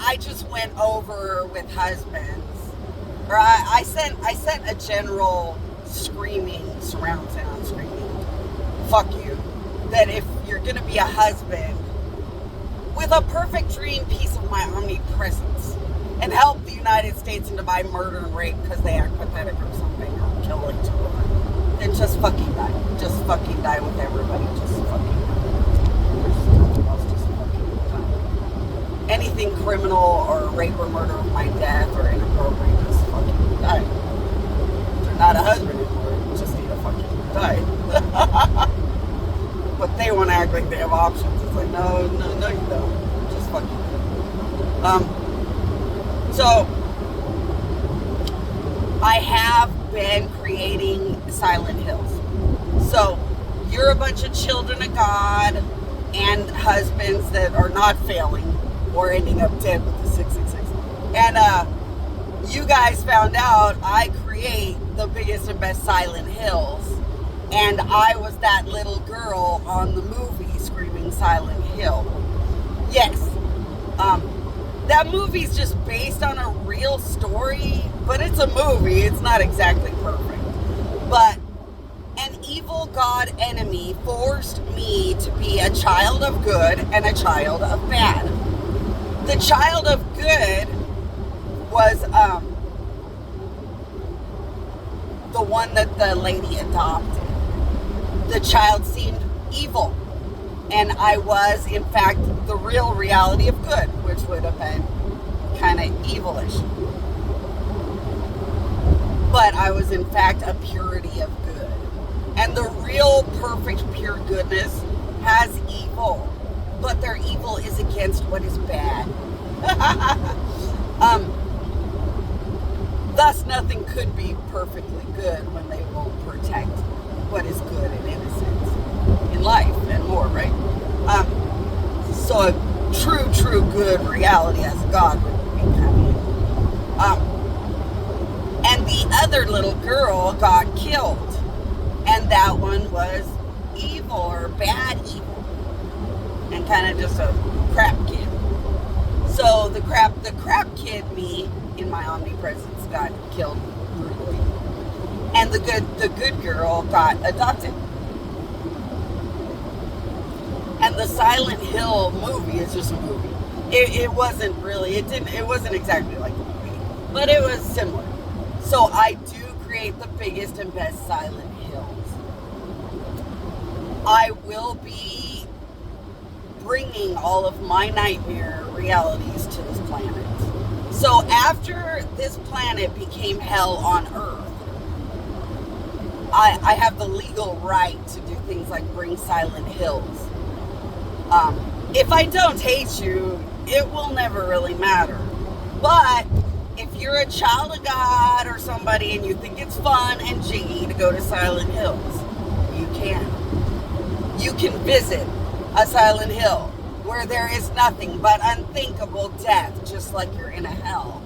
I just went over with husbands, or I sent a general screaming, surround sound screaming, fuck you, that if you're gonna be a husband with a perfect dream piece of my omnipresence and help the United States into by murder and rape because they act pathetic or something or kill each other, then just fucking die. Just fucking die with everybody. Just fucking die. There's nothing else. Just fucking die. Anything criminal or rape or murder of my death or inappropriate, just fucking die. They're not a husband anymore. You just need to fucking die. But they want to act like they have options. It's like, no, you don't. Just fucking die. So, I have been creating Silent Hills. So, you're a bunch of children of God and husbands that are not failing or ending up dead with the 666. And you guys found out I create the biggest and best Silent Hills. And I was that little girl on the movie screaming Silent Hill. Yes. That movie's just based on a real story, but it's a movie. It's not exactly perfect. But an evil god enemy forced me to be a child of good and a child of bad. The child of good was the one that the lady adopted. The child seemed evil. And I was, in fact, the real reality of good, which would have been kind of evilish. But I was, in fact, a purity of good. And the real, perfect, pure goodness has evil. But their evil is against what is bad. Thus, nothing could be perfectly good when they won't protect what is good and innocent in life and more, right? So a true good reality as God would be coming. And the other little girl got killed, and that one was evil or bad evil, and kind of just a crap kid. So the crap kid, me in my omnipresence, got killed brutally, and the good girl got adopted. And the Silent Hill movie is just a movie. It wasn't really, it wasn't exactly like the movie, but it was similar. So I do create the biggest and best Silent Hills. I will be bringing all of my nightmare realities to this planet. So after this planet became hell on Earth, I have the legal right to do things like bring Silent Hills. If I don't hate you, it will never really matter. But if you're a child of God or somebody and you think it's fun and jiggy to go to Silent Hills, you can. You can visit a Silent Hill where there is nothing but unthinkable death, just like you're in a hell.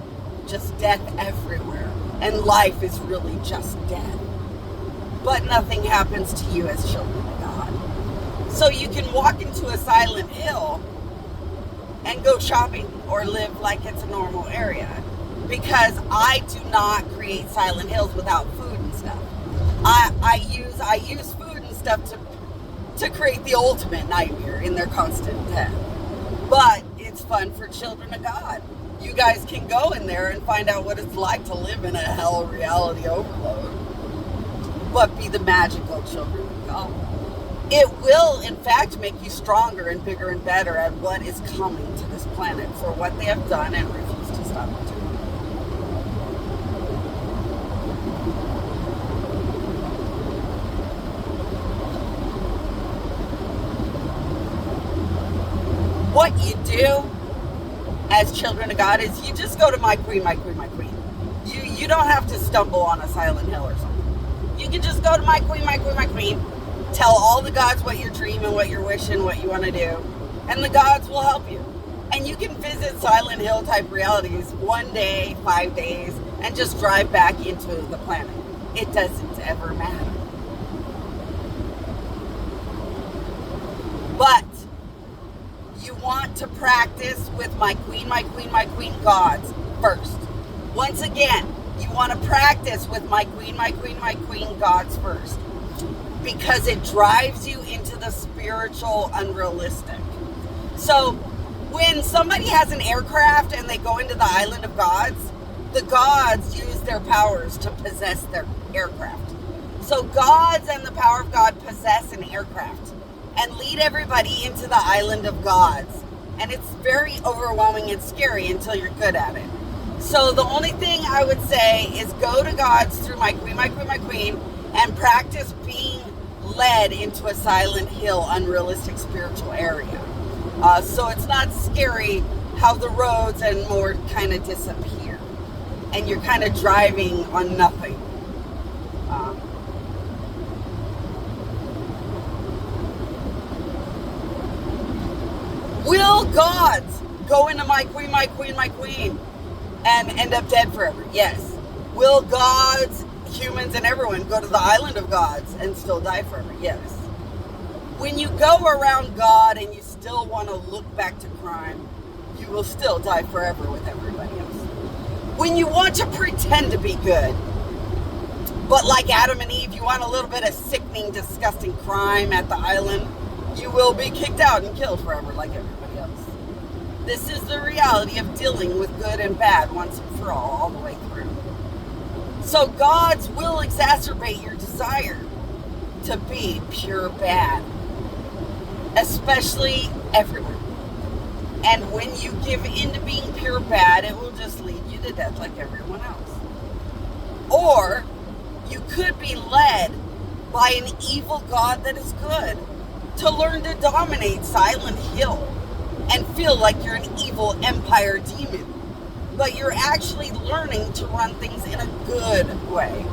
Just death everywhere. And life is really just death. But nothing happens to you as children of God. So you can walk into a Silent Hill and go shopping or live like it's a normal area. Because I do not create Silent Hills without food and stuff. I use food and stuff to create the ultimate nightmare in their constant death. But it's fun for children of God. You guys can go in there and find out what it's like to live in a hell reality overload. But be the magical children of God. It will, in fact, make you stronger and bigger and better at what is coming to this planet for what they have done and refuse to stop doing. What you do as children of God is you just go to my queen, my queen, my queen. You don't have to stumble on a Silent Hill or something. You can just go to my queen, my queen, my queen. Tell all the gods what you're dreaming, what you're wishing, what you want to do. And the gods will help you. And you can visit Silent Hill type realities 1 day, 5 days, and just drive back into the planet. It doesn't ever matter. But you want to practice with my queen gods first. Once again, you want to practice with my queen gods first, because it drives you into the spiritual unrealistic. So when somebody has an aircraft and they go into the island of gods, the gods use their powers to possess their aircraft. So gods and the power of God possess an aircraft and lead everybody into the island of gods. And it's very overwhelming and scary until you're good at it. So the only thing I would say is go to gods through my queen, and practice being led into a silent hill, unrealistic spiritual area. So it's not scary how the roads and more kind of disappear. And you're kind of driving on nothing. Will gods go into my queen, and end up dead forever? Yes. Will gods, humans, and everyone go to the island of gods and still die forever? Yes. When you go around God and you still want to look back to crime, you will still die forever with everybody else. When you want to pretend to be good, but like Adam and Eve, you want a little bit of sickening, disgusting crime at the island, you will be kicked out and killed forever like everybody else. This is the reality of dealing with good and bad once and for all the way through. So gods will exacerbate your desire to be pure bad, especially everywhere. And when you give in to being pure bad, it will just lead you to death like everyone else. Or you could be led by an evil god that is good, to learn to dominate Silent Hill and feel like you're an evil empire demon. But you're actually learning to run things in a good way,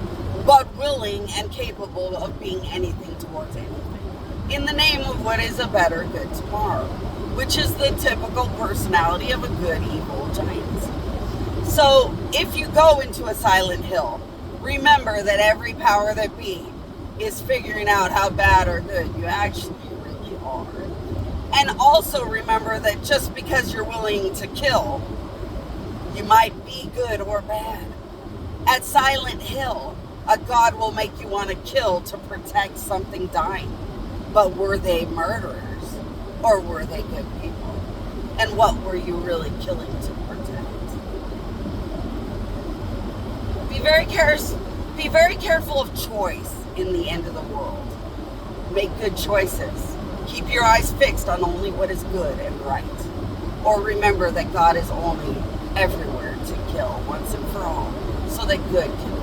but willing and capable of being anything towards anything, in the name of what is a better good tomorrow, which is the typical personality of a good evil giant. So if you go into a Silent Hill, remember that every power that be is figuring out how bad or good you actually really are. And also remember that just because you're willing to kill, you might be good or bad. At Silent Hill, a god will make you want to kill to protect something dying. But were they murderers? Or were they good people? And what were you really killing to protect? Be very careful of choice in the end of the world. Make good choices. Keep your eyes fixed on only what is good and right. Or remember that God is only everywhere to kill once and for all, so that good can